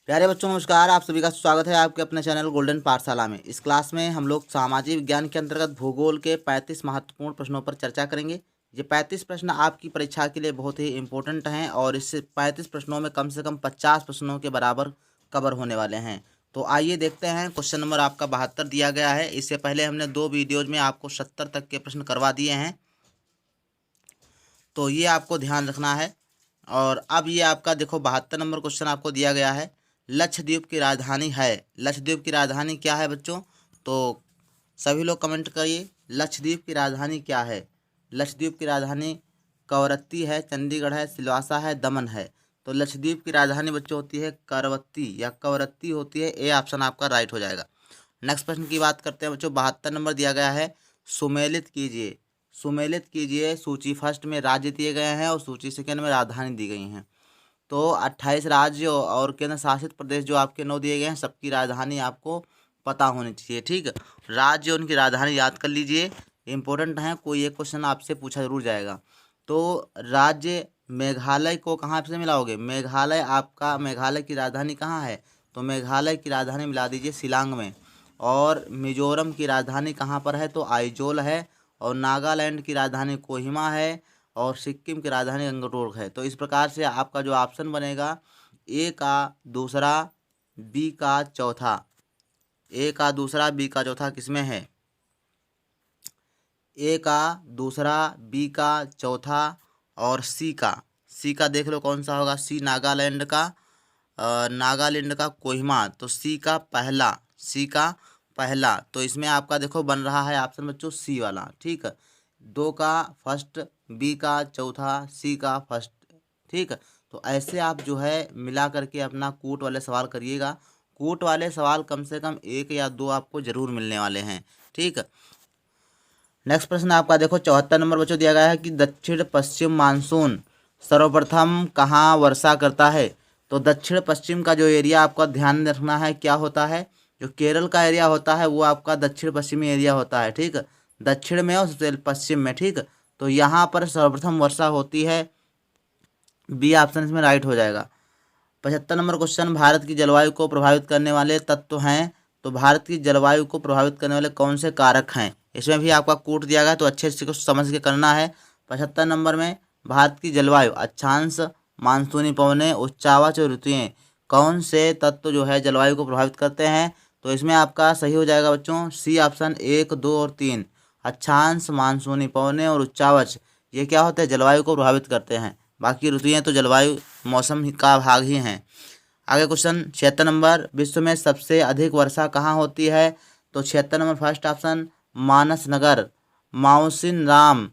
प्यारे बच्चों नमस्कार। आप सभी का स्वागत है आपके अपने चैनल गोल्डन पाठशाला में। इस क्लास में हम लोग सामाजिक विज्ञान के अंतर्गत भूगोल के 35 महत्वपूर्ण प्रश्नों पर चर्चा करेंगे। ये 35 प्रश्न आपकी परीक्षा के लिए बहुत ही इंपॉर्टेंट हैं और इस 35 प्रश्नों में कम से कम 50 प्रश्नों के बराबर कवर होने वाले हैं। तो आइए देखते हैं। क्वेश्चन नंबर आपका 72 दिया गया है। इससे पहले हमने 2 वीडियोज़ में आपको 70 तक के प्रश्न करवा दिए हैं, तो ये आपको ध्यान रखना है। और अब ये आपका देखो 72 नंबर क्वेश्चन आपको दिया गया है। लक्षद्वीप की राजधानी है। लक्षद्वीप की राजधानी क्या है बच्चों? तो सभी लोग कमेंट करिए, लक्षद्वीप की राजधानी क्या है। लक्षद्वीप की राजधानी कवरत्ती है, चंडीगढ़ है, सिलवासा है, दमन है। तो लक्षद्वीप की राजधानी बच्चों होती है करवत्ती या कवरत्ती होती है। ए ऑप्शन आपका राइट हो जाएगा। नेक्स्ट प्रश्न की बात करते हैं बच्चों। 72 नंबर दिया गया है। सुमेलित कीजिए। सुमेलित कीजिए। सूची फर्स्ट में राज्य दिए गए हैं और सूची सेकंड में राजधानी दी गई हैं। तो 28 राज्य और केंद्र शासित प्रदेश जो आपके 9 दिए गए हैं, सबकी राजधानी आपको पता होनी चाहिए। ठीक, राज्य उनकी राजधानी याद कर लीजिए, इंपॉर्टेंट हैं। कोई एक क्वेश्चन आपसे पूछा जरूर जाएगा। तो राज्य मेघालय को कहाँ से मिलाओगे? मेघालय आपका, मेघालय की राजधानी कहाँ है? तो मेघालय की राजधानी मिला दीजिए शिलांग में। और मिजोरम की राजधानी कहाँ पर है? तो आइजोल है। और नागालैंड की राजधानी कोहिमा है। और सिक्किम की राजधानी गंगटोक है। तो इस प्रकार से आपका जो ऑप्शन बनेगा, ए का दूसरा, बी का चौथा, ए का दूसरा, बी का चौथा किसमें है? ए का दूसरा, बी का चौथा और सी का देख लो कौन सा होगा। सी नागालैंड का, नागालैंड का कोहिमा। तो सी का पहला, सी का पहला। तो इसमें आपका देखो बन रहा है ऑप्शन बच्चों सी वाला। ठीक, 2 का फर्स्ट, बी का चौथा, सी का फर्स्ट। ठीक, तो ऐसे आप जो है मिला करके अपना कूट वाले सवाल करिएगा। कूट वाले सवाल कम से कम 1 या 2 आपको जरूर मिलने वाले हैं। ठीक, नेक्स्ट प्रश्न आपका देखो 74 नंबर बच्चों दिया गया है कि दक्षिण पश्चिम मानसून सर्वप्रथम कहाँ वर्षा करता है? तो दक्षिण पश्चिम का जो एरिया आपका ध्यान रखना है क्या होता है। जो केरल का एरिया होता है वो आपका दक्षिण पश्चिमी एरिया होता है। ठीक, दक्षिण में और सबसे पश्चिम में। ठीक, तो यहाँ पर सर्वप्रथम वर्षा होती है। बी ऑप्शन इसमें राइट हो जाएगा। 75 नंबर क्वेश्चन, भारत की जलवायु को प्रभावित करने वाले तत्व हैं। तो भारत की जलवायु को प्रभावित करने वाले कौन से कारक हैं? इसमें भी आपका कोट दिया गया, तो अच्छे से कुछ समझ के करना है। 75 नंबर में भारत की जलवायु, अक्षांश, मानसूनी पवनें, उच्चावाच और ऋतुएं, कौन से तत्व जो है जलवायु को प्रभावित करते हैं? तो इसमें आपका सही हो जाएगा बच्चों सी ऑप्शन 1, 2 और 3। अक्षांश, मानसूनी पवनें और उच्चावाच, ये क्या होते हैं? जलवायु को प्रभावित करते हैं। बाकी ऋतुएं तो जलवायु मौसम का भाग ही हैं। आगे क्वेश्चन 76 नंबर, विश्व में सबसे अधिक वर्षा कहाँ होती है? तो 76 नंबर फर्स्ट ऑप्शन मानस नगर, माउसिन राम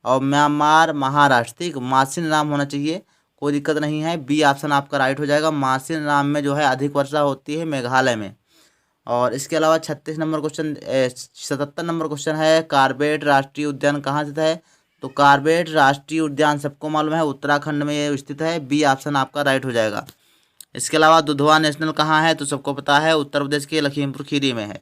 और म्यांमार, महाराष्ट्र। ठीक, मासिन राम होना चाहिए, कोई दिक्कत नहीं है। बी ऑप्शन आपका राइट हो जाएगा। मासिन राम में जो है अधिक वर्षा होती है मेघालय में। और इसके अलावा 36 नंबर क्वेश्चन, 77 नंबर क्वेश्चन है, कार्बेट राष्ट्रीय उद्यान कहाँ स्थित है? तो कार्बेट राष्ट्रीय उद्यान सबको मालूम है उत्तराखंड में ये स्थित है। बी ऑप्शन आपका राइट हो जाएगा। इसके अलावा दुधवा नेशनल कहाँ है? तो सबको पता है उत्तर प्रदेश के लखीमपुर खीरी में है।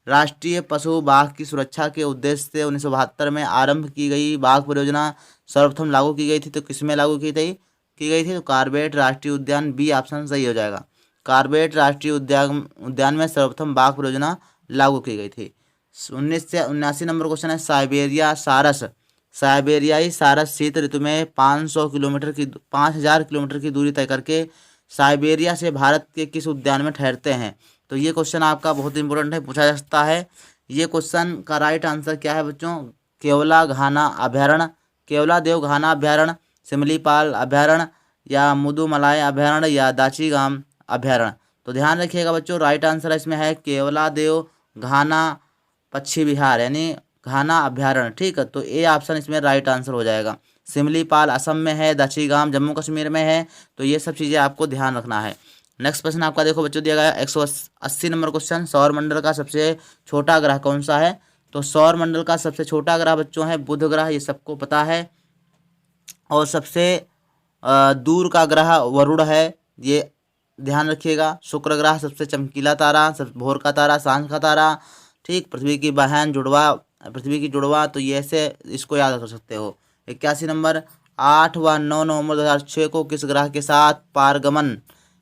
राष्ट्रीय पशु बाघ की सुरक्षा के उद्देश्य से 1972 में आरंभ की गई बाघ परियोजना सर्वप्रथम लागू की गई थी। तो किसमें लागू की गई थी? तो कार्बेट राष्ट्रीय उद्यान। बी ऑप्शन सही हो जाएगा। कार्बेट राष्ट्रीय उद्यान में सर्वप्रथम बाघ परियोजना लागू की गई थी। 1979 नंबर क्वेश्चन है, साइबेरिया सारस, साइबेरियाई सारस शीत ऋतु में 5000 किलोमीटर की दूरी तय करके साइबेरिया से भारत के किस उद्यान में ठहरते हैं? तो ये क्वेश्चन आपका बहुत इंपॉर्टेंट है, पूछा जा सकता है। ये क्वेश्चन का राइट आंसर क्या है बच्चों? केवला घाना अभयारण्य, केवला देव घाना अभयारण्य, सिमलीपाल अभयारण्य, या मुदुमलाई अभयारण्य, या दाचीगाम अभयारण्य। तो ध्यान रखिएगा बच्चों, राइट आंसर इसमें है केवला देव घाना पक्षी विहार यानी घाना अभयारण्य। ठीक है, तो ए ऑप्शन इसमें राइट आंसर हो जाएगा। सिमलीपाल असम में है, दाचीगाम जम्मू कश्मीर में है। तो ये सब चीज़ें आपको ध्यान रखना है। नेक्स्ट प्रश्न आपका देखो बच्चों दिया गया 180 नंबर क्वेश्चन, सौर मंडल का सबसे छोटा ग्रह कौन सा है? तो सौर मंडल का सबसे छोटा ग्रह बच्चों है बुध ग्रह, ये सबको पता है। और सबसे दूर का ग्रह वरुण है, ये ध्यान रखिएगा। शुक्र ग्रह सबसे चमकीला तारा, सब भोर का तारा, सांझ का तारा। ठीक, पृथ्वी की बहन जुड़वा, पृथ्वी की जुड़वा, तो ये ऐसे इसको याद कर सकते हो। 81 नंबर, 8 व 9 नवंबर 2006 को किस ग्रह के साथ पारगमन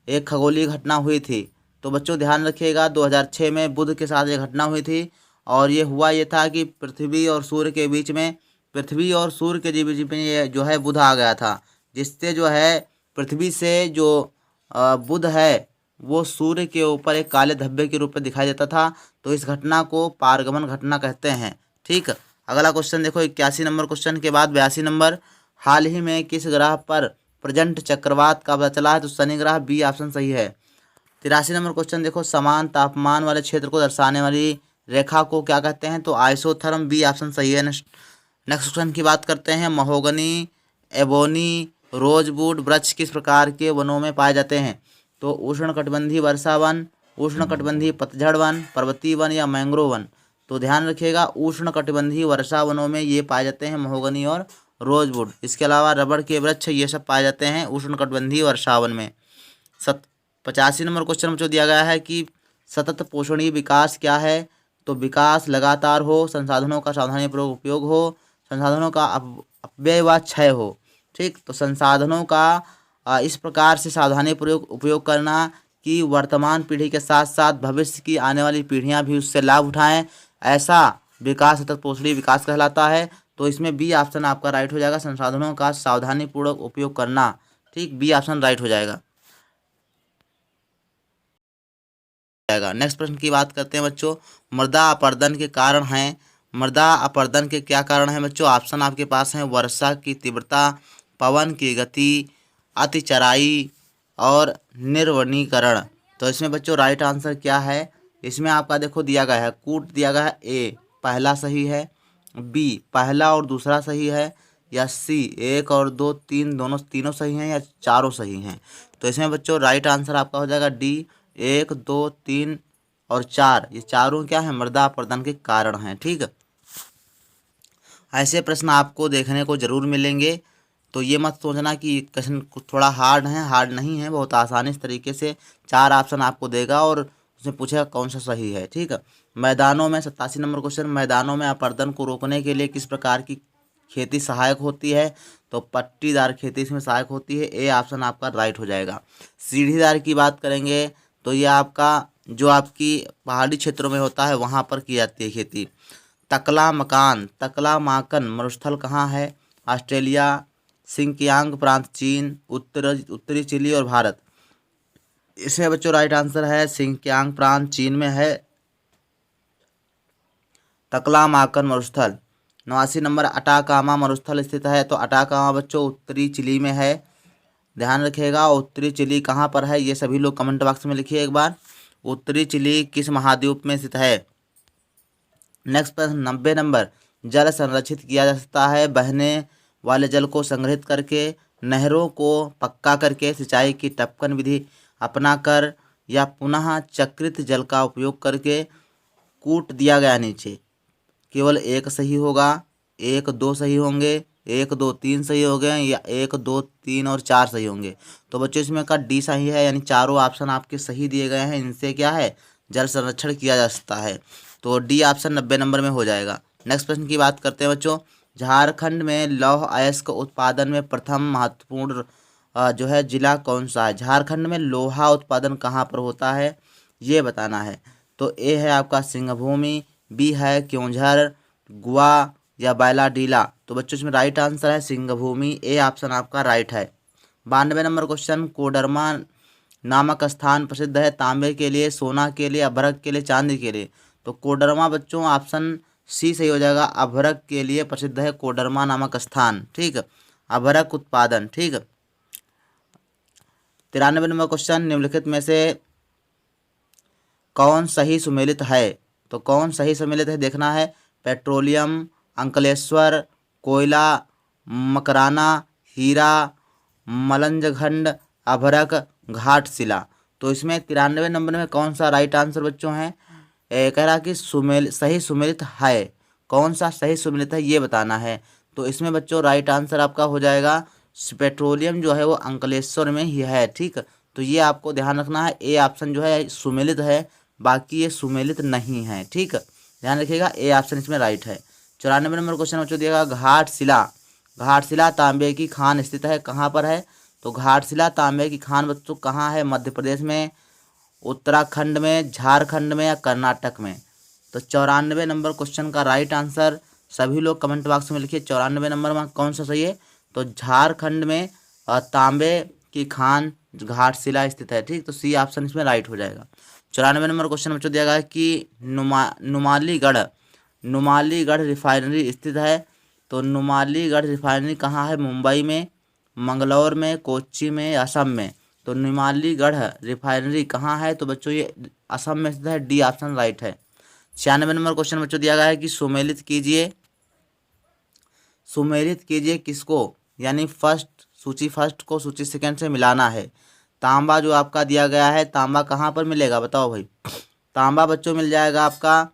एक खगोलीय घटना हुई थी। तो बच्चों ध्यान रखिएगा 2006 में बुध के साथ ये घटना हुई थी और ये हुआ ये था कि पृथ्वी और सूर्य के बीच में, पृथ्वी और सूर्य के बीच में ये जो है बुध आ गया था, जिससे जो है पृथ्वी से जो बुध है वो सूर्य के ऊपर एक काले धब्बे के रूप में दिखाई देता था। तो इस घटना को पारगमन घटना कहते हैं। ठीक, अगला क्वेश्चन देखो 81 नंबर क्वेश्चन के बाद 82 नंबर, हाल ही में किस ग्रह पर प्रचंड चक्रवात का पता चला है? तो शनि ग्रह, बी ऑप्शन सही है। 83 नंबर क्वेश्चन देखो, समान तापमान वाले क्षेत्र को दर्शाने वाली रेखा को क्या कहते हैं? तो आइसोथर्म, बी ऑप्शन सही है। नेक्स्ट क्वेश्चन की बात करते हैं, महोगनी, एबोनी, रोजवुड वृक्ष किस प्रकार के वनों में पाए जाते हैं? तो उष्णकटिबंधीय वर्षा वन, उष्णकटिबंधीय पतझड़ वन, पर्वतीय वन या मैंग्रोव वन? तो ध्यान रखिएगा उष्णकटिबंधीय वर्षा वनों में ये पाए जाते हैं महोगनी और रोजवुड। इसके अलावा रबड़ के वृक्ष ये सब पाए जाते हैं उष्णकटिबंधीय वर्षावन में। 85 नंबर क्वेश्चन में जो दिया गया है कि सतत पोषणीय विकास क्या है? तो विकास लगातार हो, संसाधनों का सावधानीपूर्वक उपयोग हो, संसाधनों का अपव्यय व क्षय हो। ठीक, तो संसाधनों का इस प्रकार से सावधानीपूर्वक उपयोग करना कि वर्तमान पीढ़ी के साथ साथ भविष्य की आने वाली पीढ़ियां भी उससे लाभ उठाएं, ऐसा विकास सतत पोषणीय विकास कहलाता है। तो इसमें बी ऑप्शन आपका राइट हो जाएगा, संसाधनों का सावधानीपूर्वक उपयोग करना। ठीक, बी ऑप्शन राइट हो जाएगा। नेक्स्ट प्रश्न की बात करते हैं बच्चों, मृदा अपरदन के कारण हैं। मृदा अपरदन के क्या कारण हैं बच्चों? ऑप्शन आपके पास हैं, वर्षा की तीव्रता, पवन की गति, अति चराई और निर्वनीकरण। तो इसमें बच्चों राइट आंसर क्या है? इसमें आपका देखो दिया गया है, कूट दिया गया है, ए पहला सही है, बी पहला और दूसरा सही है, या सी 1 और 2 3 तीनों सही हैं, या चारों सही हैं? तो इसमें बच्चों राइट आंसर आपका हो जाएगा डी, 1 2 3 और 4, ये चारों क्या है? मृदा अपरदन के कारण हैं। ठीक, ऐसे प्रश्न आपको देखने को जरूर मिलेंगे, तो ये मत सोचना कि क्वेश्चन थोड़ा हार्ड है, हार्ड नहीं है, बहुत आसानी इस तरीके से 4 ऑप्शन आपको देगा और उसमें पूछेगा कौन सा सही है। ठीक है, मैदानों में 87 नंबर क्वेश्चन, मैदानों में अपरदन को रोकने के लिए किस प्रकार की खेती सहायक होती है? तो पट्टीदार खेती इसमें सहायक होती है, ए ऑप्शन आपका राइट हो जाएगा। सीढ़ीदार की बात करेंगे तो ये आपका जो आपकी पहाड़ी क्षेत्रों में होता है वहाँ पर की जाती है खेती। तकला मकान, तकला माकन मरुस्थल कहाँ है? ऑस्ट्रेलिया, सिंकियांग प्रांत चीन, उत्तरी चिली और भारत। इसमें बच्चों राइट आंसर है सिंकियांग प्रांत चीन में है तकला माकन मरुस्थल। 89 नंबर, अटाकामा मरुस्थल स्थित है। तो अटाकामा बच्चों उत्तरी चिली में है, ध्यान रखिएगा। उत्तरी चिली कहाँ पर है ये सभी लोग कमेंट बॉक्स में लिखिए एक बार, उत्तरी चिली किस महाद्वीप में स्थित है? नेक्स्ट प्रश्न 90 नंबर, जल संरक्षित किया जा सकता है बहने वाले जल को संग्रहित करके, नहरों को पक्का करके, सिंचाई की टपकन विधि अपनाकर, या पुनः चक्रित जल का उपयोग करके। कूट दिया गया नीचे, केवल एक सही होगा, 1 2 सही होंगे, 1 2 3 सही हो गए, या 1 2 3 और 4 सही होंगे। तो बच्चों इसमें का डी सही है, यानी चारों ऑप्शन आपके सही दिए गए हैं, इनसे क्या है जल संरक्षण किया जा सकता है। तो डी ऑप्शन 90 नंबर में हो जाएगा। नेक्स्ट प्रश्न की बात करते हैं बच्चों, झारखंड में लौह अयस्क उत्पादन में प्रथम महत्वपूर्ण जो है जिला कौन सा है? झारखंड में लोहा उत्पादन कहाँ पर होता है ये बताना है। तो ए है आपका सिंहभूमि, बी है क्योंझर, गुआ या बैलाडीला। तो बच्चों इसमें राइट आंसर है सिंहभूमि, ए ऑप्शन आपका राइट है। 92 नंबर क्वेश्चन, कोडरमा नामक स्थान प्रसिद्ध है तांबे के लिए, सोना के लिए, अभ्रक के लिए, चांदी के लिए? तो कोडरमा बच्चों ऑप्शन सी सही हो जाएगा, अभ्रक के लिए प्रसिद्ध है कोडरमा नामक स्थान। ठीक, अभ्रक उत्पादन। ठीक, 93 नंबर क्वेश्चन, निम्नलिखित में से कौन सही सुमेलित है? तो कौन सही सुमेलित है देखना है, पेट्रोलियम, अंकलेश्वर, कोयला, मकराना, हीरा, मलंजखंड, अभ्रक, घाटशिला। तो इसमें 93 नंबर में कौन सा राइट आंसर बच्चों है? कह रहा कि सही सुमेलित है, कौन सा सही सुमेलित है ये बताना है। तो इसमें बच्चों राइट आंसर आपका हो जाएगा पेट्रोलियम जो है वो अंकलेश्वर में ही है। ठीक, तो ये आपको ध्यान रखना है, ए ऑप्शन जो है सुमेलित है, बाकी ये सुमेलित नहीं है। ठीक, ध्यान रखिएगा, ए ऑप्शन इसमें राइट है। 94 नंबर क्वेश्चन बच्चों दिएगा, घाटशिला, घाटशिला तांबे की खान स्थित है कहाँ पर है? तो घाटशिला तांबे की खान बच्चों कहाँ है? मध्य प्रदेश में, उत्तराखंड में, झारखंड में या कर्नाटक में? तो 94 नंबर क्वेश्चन का राइट आंसर सभी लोग कमेंट बॉक्स में लिखिए। 94 नंबर में कौन सा सही है? तो झारखंड में तांबे की खान घाटशिला स्थित है। ठीक, तो सी ऑप्शन इसमें राइट हो जाएगा। 94 नंबर क्वेश्चन बच्चों दिया गया है कि नुमालीगढ़ रिफाइनरी स्थित है। तो नुमालीगढ़ रिफाइनरी कहाँ है? मुंबई में, मंगलौर में, कोच्चि में, असम में? तो नुमालीगढ़ रिफाइनरी कहाँ है? तो बच्चों ये असम में स्थित है। डी ऑप्शन राइट है। 96 नंबर क्वेश्चन बच्चों दिया गया है कि सुमेलित कीजिए किसको, यानी सूची फर्स्ट को सूची सेकंड से मिलाना है। तांबा जो आपका दिया गया है, तांबा कहाँ पर मिलेगा बताओ भाई? तांबा बच्चों मिल जाएगा आपका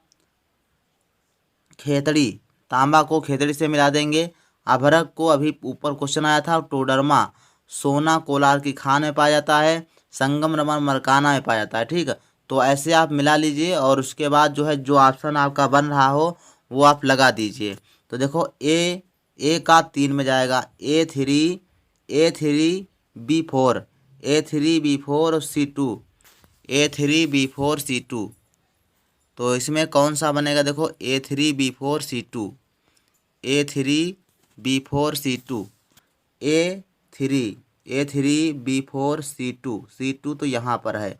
खेतड़ी, तांबा को खेतड़ी से मिला देंगे। अभ्रक को अभी ऊपर क्वेश्चन आया था, टोडरमा सोना कोलार की खान में पाया जाता है। संगमरमर मरकाना में पाया जाता है। ठीक है, तो ऐसे आप मिला लीजिए और उसके बाद जो है जो ऑप्शन आपका बन रहा हो वो आप लगा दीजिए। तो देखो ए का 3 में जाएगा, A3B4 A3B4 C2 A3B4 C2। तो इसमें कौन सा बनेगा? देखो A3B4 C2 A3B4 C2 A3B4 C2 तो यहाँ पर है।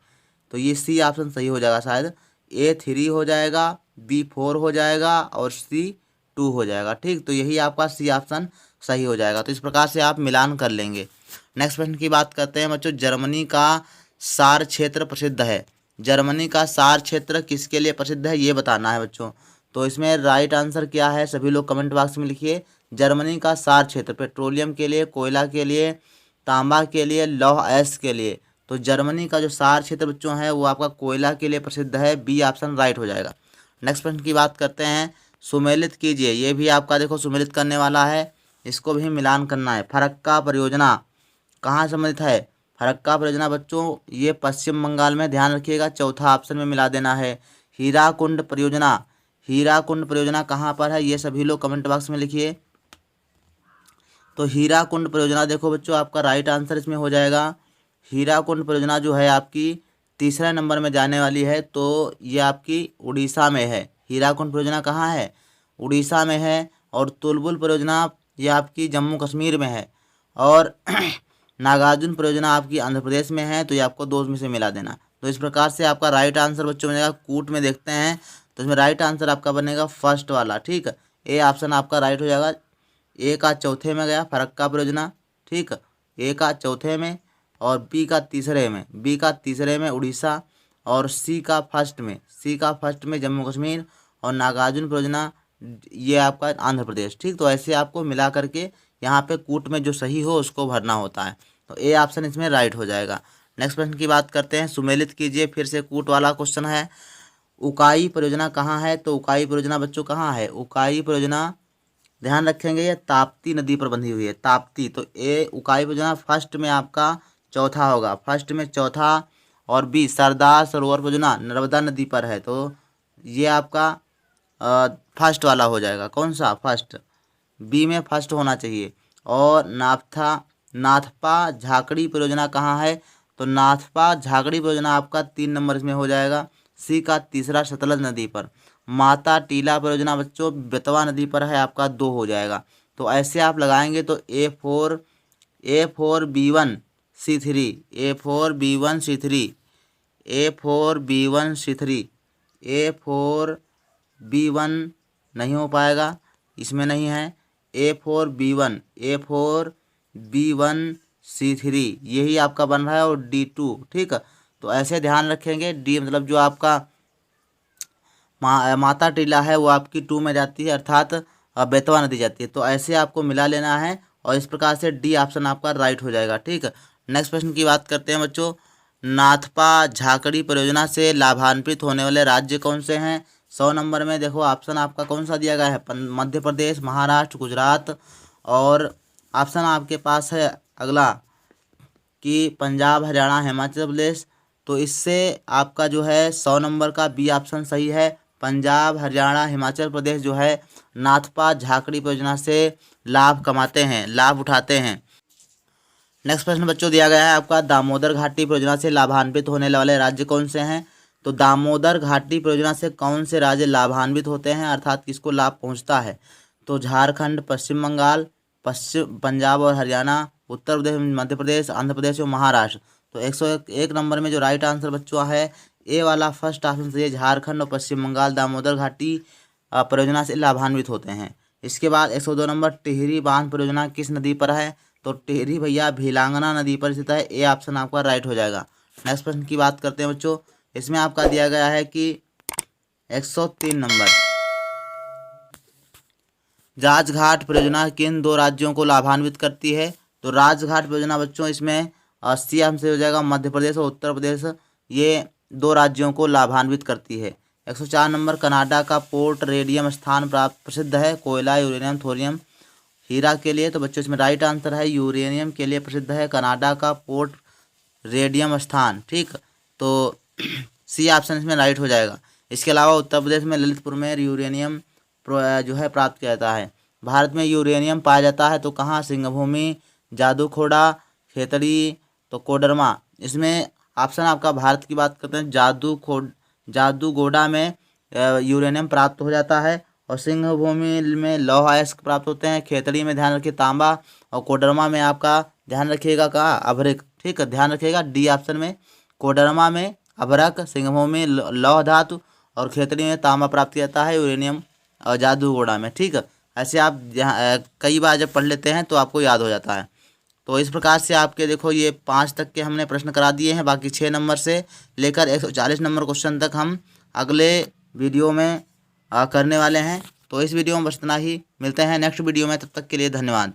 तो ये सी ऑप्शन सही हो जाएगा। शायद A3 हो जाएगा, B4 हो जाएगा और C2 हो जाएगा। ठीक, तो यही आपका सी ऑप्शन सही हो जाएगा। तो इस प्रकार से आप मिलान कर लेंगे। नेक्स्ट प्रश्न की बात करते हैं बच्चों। जर्मनी का सार क्षेत्र प्रसिद्ध है। जर्मनी का सार क्षेत्र किसके लिए प्रसिद्ध है ये बताना है बच्चों। तो इसमें राइट आंसर क्या है सभी लोग कमेंट बॉक्स में लिखिए। जर्मनी का सार क्षेत्र पेट्रोलियम के लिए, कोयला के लिए, तांबा के लिए, लौह अयस्क के लिए। तो जर्मनी का जो सार क्षेत्र बच्चों है वो आपका कोयला के लिए प्रसिद्ध है। बी ऑप्शन राइट हो जाएगा। नेक्स्ट प्रश्न की बात करते हैं। सुमेलित कीजिए, ये भी आपका देखो सुमेलित करने वाला है, इसको भी मिलान करना है। फरक्का परियोजना कहाँ संबंधित है? फरक्का परियोजना बच्चों ये पश्चिम बंगाल में, ध्यान रखिएगा। चौथा ऑप्शन में मिला देना है। हीराकुंड परियोजना कहाँ पर है? ये सभी लोग कमेंट बॉक्स में लिखिए। तो हीराकुंड परियोजना देखो बच्चों आपका राइट आंसर इसमें हो जाएगा। हीराकुंड परियोजना जो है आपकी तीसरे नंबर में जाने वाली है। तो ये आपकी उड़ीसा में है। हीराकुंड परियोजना कहाँ है? उड़ीसा में है। और तुलबुल परियोजना ये आपकी जम्मू कश्मीर में है। और नागार्जुन परियोजना आपकी आंध्र प्रदेश में है। तो ये आपको दो में से मिला देना। तो इस प्रकार से आपका राइट आंसर बच्चों बनेगा। कूट में देखते हैं तो इसमें राइट आंसर आपका बनेगा फर्स्ट वाला। ठीक, ए ऑप्शन आपका राइट हो जाएगा। ए का चौथे में गया फरक्का परियोजना। ठीक, ए का चौथे में और बी का तीसरे में उड़ीसा और सी का फर्स्ट में जम्मू कश्मीर और नागार्जुन परियोजना ये आपका आंध्र प्रदेश। ठीक, तो ऐसे आपको मिला करके यहाँ पे कूट में जो सही हो उसको भरना होता है। तो ए ऑप्शन इसमें राइट हो जाएगा। नेक्स्ट प्रश्न की बात करते हैं। सुमेलित कीजिए, फिर से कूट वाला क्वेश्चन है। उकाई परियोजना कहाँ है? तो उकाई परियोजना बच्चों कहाँ है? उकाई परियोजना ध्यान रखेंगे ये ताप्ती नदी पर बंधी हुई है। ताप्ती, तो ए उकाई परियोजना फर्स्ट में आपका चौथा होगा, फर्स्ट में चौथा। और बी सरदार सरोवर परियोजना नर्मदा नदी पर है। तो ये आपका फर्स्ट वाला हो जाएगा। कौन सा? फर्स्ट, बी में फर्स्ट होना चाहिए। और नाथपा झाकड़ी परियोजना कहाँ है? तो नाथपा झाकड़ी परियोजना आपका 3 नंबर इसमें हो जाएगा। सी का तीसरा सतलज नदी पर। माता टीला परियोजना बच्चों बेतवा नदी पर है, आपका 2 हो जाएगा। तो ऐसे आप लगाएंगे तो A4B1C3 A4B1 नहीं हो पाएगा, इसमें नहीं है। A4B1C3 यही आपका बन रहा है और D2। ठीक, तो ऐसे ध्यान रखेंगे। डी मतलब जो आपका माता टीला है वो आपकी 2 में जाती है, अर्थात बेतवा नदी जाती है। तो ऐसे आपको मिला लेना है और इस प्रकार से डी ऑप्शन आपका राइट हो जाएगा। ठीक, नेक्स्ट प्रश्न की बात करते हैं बच्चों। नाथपा झाकड़ी परियोजना से लाभान्वित होने वाले राज्य कौन से हैं? 100 नंबर में देखो ऑप्शन आपका कौन सा दिया गया है? मध्य प्रदेश, महाराष्ट्र, गुजरात। और ऑप्शन आपके पास है अगला कि पंजाब, हरियाणा, हिमाचल प्रदेश। तो इससे आपका जो है 100 नंबर का बी ऑप्शन सही है। पंजाब, हरियाणा, हिमाचल प्रदेश जो है नाथपा झाकड़ी परियोजना से लाभ उठाते हैं। नेक्स्ट प्रश्न बच्चों दिया गया है आपका, दामोदर घाटी परियोजना से लाभान्वित होने वाले राज्य कौन से हैं। तो दामोदर घाटी परियोजना से कौन से राज्य लाभान्वित होते हैं, अर्थात किसको लाभ पहुंचता है। तो झारखंड, पश्चिम बंगाल, पश्चिम पंजाब और हरियाणा, उत्तर प्रदेश, मध्य प्रदेश, आंध्र प्रदेश और महाराष्ट्र। तो 101 नंबर में जो राइट आंसर बच्चों है ए वाला फर्स्ट ऑप्शन सही है, झारखंड और पश्चिम बंगाल दामोदर घाटी परियोजना से लाभान्वित होते हैं। इसके बाद 102 नंबर, टिहरी बांध परियोजना किस नदी पर है। तो टिहरी भैया भिलांगना नदी पर स्थित है, ए ऑप्शन आपका राइट हो जाएगा। नेक्स्ट प्रश्न की बात करते हैं बच्चों, इसमें आपका दिया गया है कि 103 नंबर, राजघाट परियोजना किन दो राज्यों को लाभान्वित करती है। तो राजघाट परियोजना बच्चों इसमें 80 ऑप्शन से हो जाएगा, मध्य प्रदेश और उत्तर प्रदेश, ये दो राज्यों को लाभान्वित करती है। 104 नंबर, कनाडा का पोर्ट रेडियम स्थान प्राप्त प्रसिद्ध है, कोयला, यूरेनियम, थोरियम, हीरा के लिए। तो बच्चों इसमें राइट आंसर है यूरेनियम के लिए प्रसिद्ध है कनाडा का पोर्ट रेडियम स्थान। ठीक, तो सी ऑप्शन इसमें राइट हो जाएगा। इसके अलावा उत्तर प्रदेश में ललितपुर में यूरेनियम जो है प्राप्त किया जाता है। भारत में यूरेनियम पाया जाता है तो कहाँ, सिंहभूमि, जादूखोड़ा, खेतड़ी, तो कोडरमा। इसमें ऑप्शन आपका भारत की बात करते हैं, जादूगोड़ा में यूरेनियम प्राप्त हो जाता है, और सिंहभूमि में लौह अयस्क प्राप्त होते हैं, खेतड़ी में ध्यान रखिए तांबा, और कोडरमा में आपका ध्यान रखिएगा कहाँ, अभ्रक। ठीक है, ध्यान रखिएगा डी ऑप्शन में, कोडरमा में अभ्रक, सिंहभूमि लौह धातु, और खेतड़ी में तांबा प्राप्त किया जाता है, यूरेनियम और जादूगोड़ा में। ठीक है, ऐसे आप कई बार जब पढ़ लेते हैं तो आपको याद हो जाता है। तो इस प्रकार से आपके देखो ये 5 तक के हमने प्रश्न करा दिए हैं, बाकी 6 नंबर से लेकर 140 नंबर क्वेश्चन तक हम अगले वीडियो में करने वाले हैं। तो इस वीडियो में बस इतना ही, मिलते हैं नेक्स्ट वीडियो में, तब तक के लिए धन्यवाद।